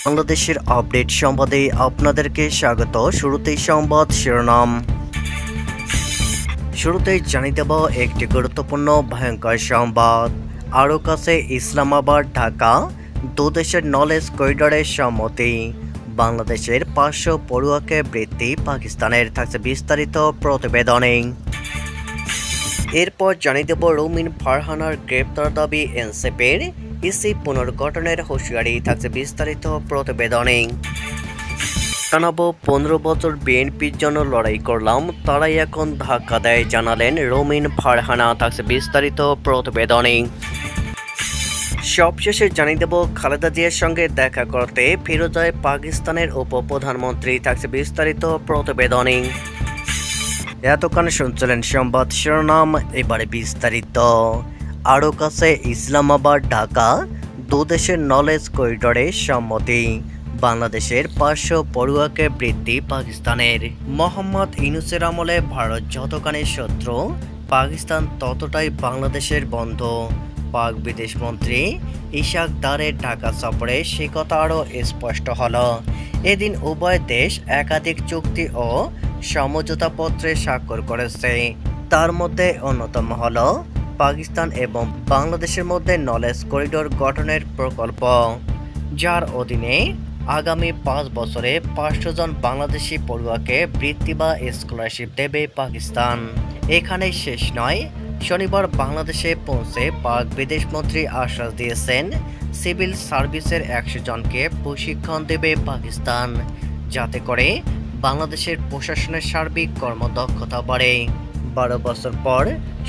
বাংলাদেশের আপডেট সংবাদে আপনাদেরকে স্বাগত। শুরুতেই সংবাদ শিরোনাম। শুরুতেই জানিয়ে দেব একটি গুরুত্বপূর্ণ ভয়ঙ্কর সংবাদ। আরও কাছে ইসলামাবাদ ঢাকা দুদেশের নলেজ করিডোরের সম্মতি। বাংলাদেশের 500 পড়ুয়াকে বৃত্তি পাকিস্তানের, থাকছে বিস্তারিত প্রতিবেদনে। এরপর জানিয়ে দেব রুমিন ফারহানার গ্রেপ্তার দাবি এনসিপির, ইসি পুনর্গঠনের হুঁশিয়ারি, থাকছে বিস্তারিত প্রতিবেদনে। জানাবো 15 বছর বিএনপির জন্য লড়াই করলাম, তারাই এখন ধাক্কা দেয়, জানালেন রুমিন ফারহানা, থাকছে বিস্তারিত প্রতিবেদনে। সবশেষে জানিয়ে দেব খালেদা জিয়ার সঙ্গে দেখা করতে ফিরে যায় পাকিস্তানের উপপ্রধানমন্ত্রী, থাকছে বিস্তারিত প্রতিবেদনে। এতক্ষণ শুনছিলেন সংবাদ শিরোনাম, এবারে বিস্তারিত। আরও কাছে ইসলামাবাদ ঢাকা দুদেশের নলেজ করিডোরে সম্মতি। বাংলাদেশের 500 পড়ুয়াকে বৃত্তি পাকিস্তানের। মোহাম্মদ ইউনূসের আমলে ভারত যতখানি শত্রু, পাকিস্তান ততটাই বাংলাদেশের বন্ধু। পাক বিদেশমন্ত্রী ইশাক দারের ঢাকা সফরে সে কথা আরও স্পষ্ট হল। এদিন উভয় দেশ একাধিক চুক্তি ও সমঝোতাপত্রে স্বাক্ষর করেছে। তার মধ্যে অন্যতম হল পাকিস্তান এবং বাংলাদেশের মধ্যে নলেজ করিডোর গঠনের প্রকল্প, যার অধীনে আগামী 5 বছরে 500 জন বাংলাদেশি পড়ুয়াকে বৃত্তি বা স্কলারশিপ দেবে পাকিস্তান। এখানেই শেষ নয়, শনিবার বাংলাদেশে পৌঁছে পাক বিদেশমন্ত্রী আশ্বাস দিয়েছেন সিভিল সার্ভিসের 100 জনকে প্রশিক্ষণ দেবে পাকিস্তান, যাতে করে বাংলাদেশের প্রশাসনের সার্বিক কর্মদক্ষতা বাড়ে। 12 বছর পর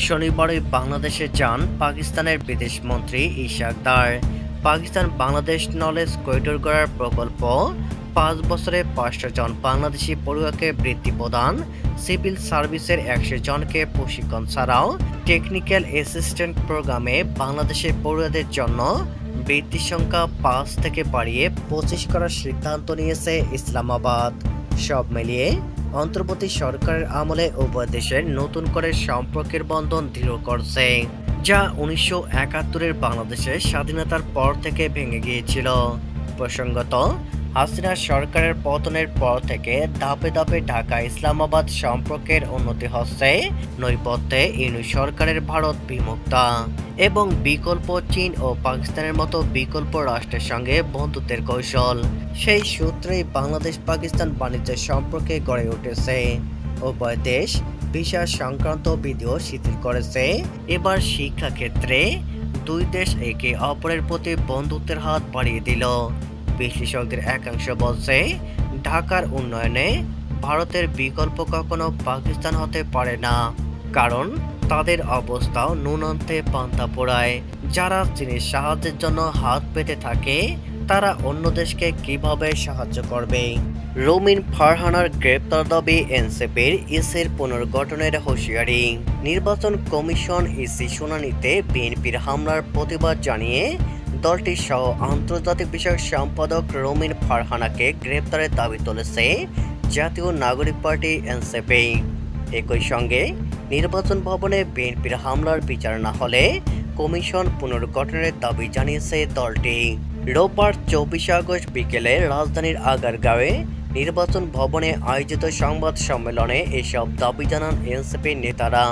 শনিবারই বাংলাদেশে যান পাকিস্তানের বিদেশমন্ত্রী ইশাক দার। পাকিস্তান বাংলাদেশ নলেজ করিডোর গড়ার প্রকল্প 5 বছরে 500 জন বাংলাদেশি পড়ুয়াকে বৃত্তি প্রদান, সিভিল সার্ভিসের 100 জনকে প্রশিক্ষণ ছাড়াও টেকনিক্যাল অ্যাসিস্ট্যান্ট প্রোগ্রামে বাংলাদেশের পড়ুয়াদের জন্য বৃত্তির সংখ্যা 5 থেকে বাড়িয়ে 25 করার সিদ্ধান্ত নিয়েছে ইসলামাবাদ। সব মিলিয়ে অন্তর্বর্তী সরকারের আমলে উভয় দেশের নতুন করে সম্পর্কের বন্ধন দৃঢ় করছে, যা 1971-এর বাংলাদেশের স্বাধীনতার পর থেকে ভেঙে গিয়েছিল। প্রসঙ্গত, হাসিনা সরকারের পতনের পর থেকে ধাপে ধাপে ঢাকা ইসলামাবাদ সম্পর্কের উন্নতি হচ্ছে। নৈপথ্যে ইউনূস সরকারের ভারত বিমুক্তা এবং বিকল্প চীন ও পাকিস্তানের মতো বিকল্প রাষ্ট্রের সঙ্গে বন্ধুত্বের কৌশল। সেই সূত্রেই বাংলাদেশ পাকিস্তান বাণিজ্য সম্পর্কে গড়ে উঠেছে। উভয় দেশ ভিসা সংক্রান্ত বিধিও শিথিল করেছে। এবার শিক্ষাক্ষেত্রে দুই দেশ একে অপরের প্রতি বন্ধুত্বের হাত বাড়িয়ে দিল। বিশ্লেষকদের একাংশ বলছে, ঢাকার উন্নয়নে ভারতের বিকল্প কখনো পাকিস্তান হতে পারে না, কারণ তাদের অবস্থাও নুনন্তে পান্তা পোড়ায়। যারা চীনের সাহায্যের জন্য হাত পেতে থাকে, তারা অন্য দেশকে কিভাবে সাহায্য করবে? রুমিন ফারহানার গ্রেপ্তার দাবি এনসিপির, ইসির পুনর্গঠনের হুঁশিয়ারি। নির্বাচন কমিশন ইসি শুনানিতে বিএনপির হামলার প্রতিবাদ জানিয়ে দলটির সহ আন্তর্জাতিক বিষয়ক সম্পাদক রুমিন ফারহানাকে গ্রেপ্তারের দাবি তুলেছে জাতীয় নাগরিক পার্টি এনসিপি। একই সঙ্গে নির্বাচন ভবনে বিএনপির হামলার বিচার না হলে কমিশন পুনর্গঠনের দাবি জানিয়েছে দলটি। রোববার 24 আগস্ট বিকেলে রাজধানীর আগারগাঁওয়ে নির্বাচন ভবনে আয়োজিত সংবাদ সম্মেলনে এসব দাবি জানান এনসিপির নেতারা।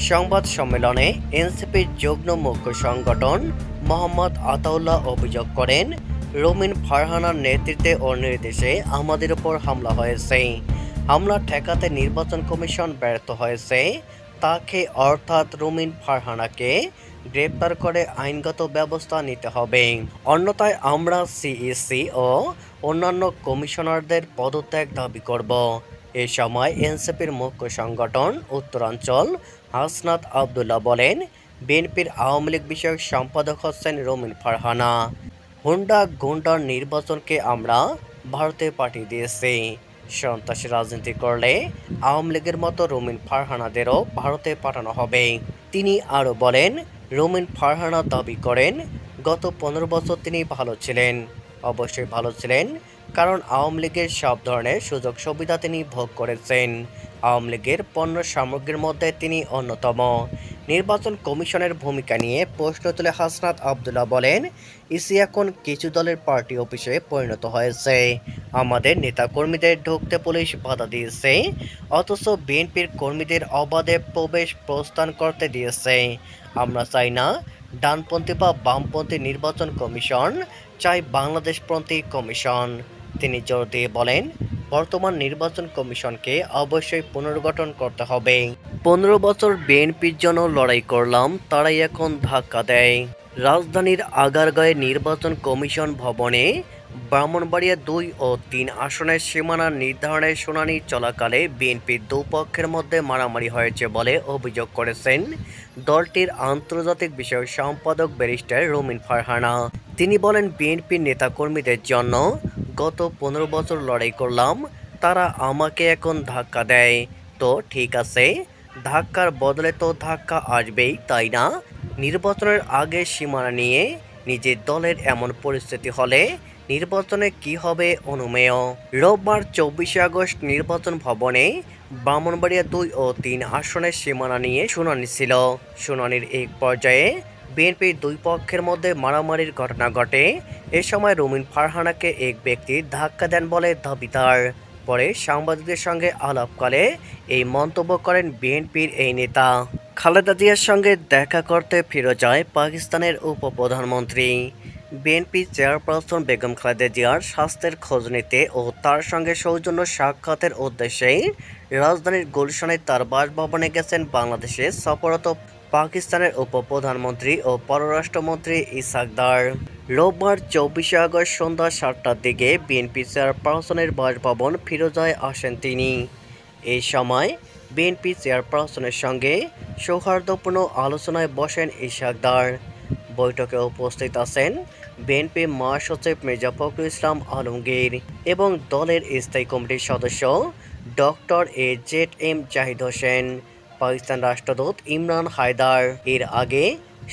সংবাদ সম্মেলনে এনসিপির যুগ্ম মুখ্য সংগঠন মোহাম্মদ আতাউল্লাহ অভিযোগ করেন, রুমিন ফারহানার নেতৃত্বে ও নির্দেশে আমাদের উপর হামলা হয়েছে। হামলা ঠেকাতে নির্বাচন কমিশন ব্যর্থ হয়েছে। তাকে অর্থাৎ রুমিন ফারহানাকে গ্রেপ্তার করে আইনগত ব্যবস্থা নিতে হবে, অন্যথায় আমরা সিইসি ও অন্যান্য কমিশনারদের পদত্যাগ দাবি করব। এ সময় এনসিপির মুখ্য সংগঠন উত্তরাঞ্চল হাসনাত আবদুল্লাহ বলেন, বিএনপির আওয়ামী লীগ বিষয়ক সম্পাদক হচ্ছেন রুমিন ফারহানা। হুন্ডা গুন্ডার নির্বাচনকে আমরা ভারতে পাঠিয়ে দিয়েছি। সন্ত্রাসী রাজনীতি করলে আওয়ামী লীগের মতো রুমিন ফারহানাদেরও ভারতে পাঠানো হবে। তিনি আরও বলেন, রুমিন ফারহানা দাবি করেন, গত 15 বছর তিনি ভালো ছিলেন। অবশ্যই ভালো ছিলেন, কারণ আওয়ামী লীগের সব ধরনের সুযোগ সুবিধা তিনি ভোগ করেছেন। আওয়ামী লীগের পণ্য সামগ্রীর মধ্যে তিনি অন্যতম। নির্বাচন কমিশনের ভূমিকা নিয়ে প্রশ্ন তুলে হাসনাত আব্দুল্লাহ বলেন, ইসি এখন কিছু দলের পার্টি অফিসে পরিণত হয়েছে। আমাদের নেতাকর্মীদের ঢুকতে পুলিশ বাধা দিয়েছে, অথচ বিএনপির কর্মীদের অবাধে প্রবেশ প্রস্থান করতে দিয়েছে। আমরা চাই না ডানপন্থী বা বামপন্থী নির্বাচন কমিশন, চাই বাংলাদেশপন্থী কমিশন। তিনি জোর দিয়ে বলেন, বর্তমান নির্বাচন কমিশনকে অবশ্যই পুনর্গঠন করতে হবে। 15 বছর বিএনপির জন্য লড়াই করলাম, তারাই এখন ধাক্কা দেয়। রাজধানীর আগারগাঁয়ে নির্বাচন কমিশন ভবনে ব্রাহ্মণবাড়িয়া 2 ও 3 আসনের সীমানা নির্ধারণের শুনানি চলাকালে বিএনপির দুপক্ষের মধ্যে মারামারি হয়েছে বলে অভিযোগ করেছেন দলটির আন্তর্জাতিক বিষয়ক সম্পাদক ব্যারিস্টার রুমিন ফারহানা। তিনি বলেন, বিএনপির নেতাকর্মীদের জন্য গত 15 বছর লড়াই করলাম, তারা আমাকে এখন ধাক্কা দেয়। তো ঠিক আছে, ধাক্কার বদলে তো ধাক্কা আসবেই, তাই না? নির্বাচনের আগে সীমানা নিয়ে নিজের দলের এমন পরিস্থিতি হলে নির্বাচনে কি হবে অনুমেয়। রোববার 24 আগস্ট নির্বাচন ভবনে ব্রাহ্মণবাড়িয়া 2 ও 3 আসনের সীমানা নিয়ে শুনানি ছিল। শুনানির এক পর্যায়ে বিএনপির দুই পক্ষের মধ্যে মারামারির ঘটনা ঘটে। এ সময় রুমিন ফারহানাকে এক ব্যক্তি ধাক্কা দেন বলে দাবি তার। পরে সাংবাদিকদের সঙ্গে আলাপকালে এই মন্তব্য করেন বিএনপির এই নেতা। খালেদা জিয়ার সঙ্গে দেখা করতে ফিরে যায় পাকিস্তানের উপপ্রধানমন্ত্রী। বিএনপি চেয়ারপারসন বেগম খালেদা জিয়ার স্বাস্থ্যের খোঁজ নিতে ও তার সঙ্গে সৌজন্য সাক্ষাতের উদ্দেশ্যে রাজধানীর গুলশানে তার বাসভবনে গেছেন বাংলাদেশে সফররত পাকিস্তানের উপপ্রধানমন্ত্রী ও পররাষ্ট্রমন্ত্রী ইসহাক দার। রোববার 24 আগস্ট সন্ধ্যা 7টার দিকে বিএনপি চেয়ারপারসনের বাসভবন ফিরোজায় আসেন তিনি। এই সময় বিএনপি চেয়ারপারসনের সঙ্গে সৌহার্দ্যপূর্ণ আলোচনায় বসেন ইসহাক দার। বৈঠকে উপস্থিত আছেন বিএনপি মহাসচিব মির্জা ফখরুল ইসলাম আলমগীর এবং দলের স্থায়ী কমিটির সদস্য ডক্টর AZM জাহিদ হোসেন, পাকিস্তান রাষ্ট্রদূত ইমরান হায়দার। এর আগে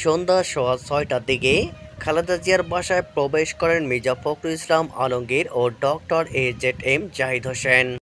সন্ধ্যা 6:15টার দিকে খালেদা জিয়ার বাসায় প্রবেশ করেন মির্জা ফখরুল ইসলাম আলমগীর ও ডক্টর AZM জাহিদ হোসেন।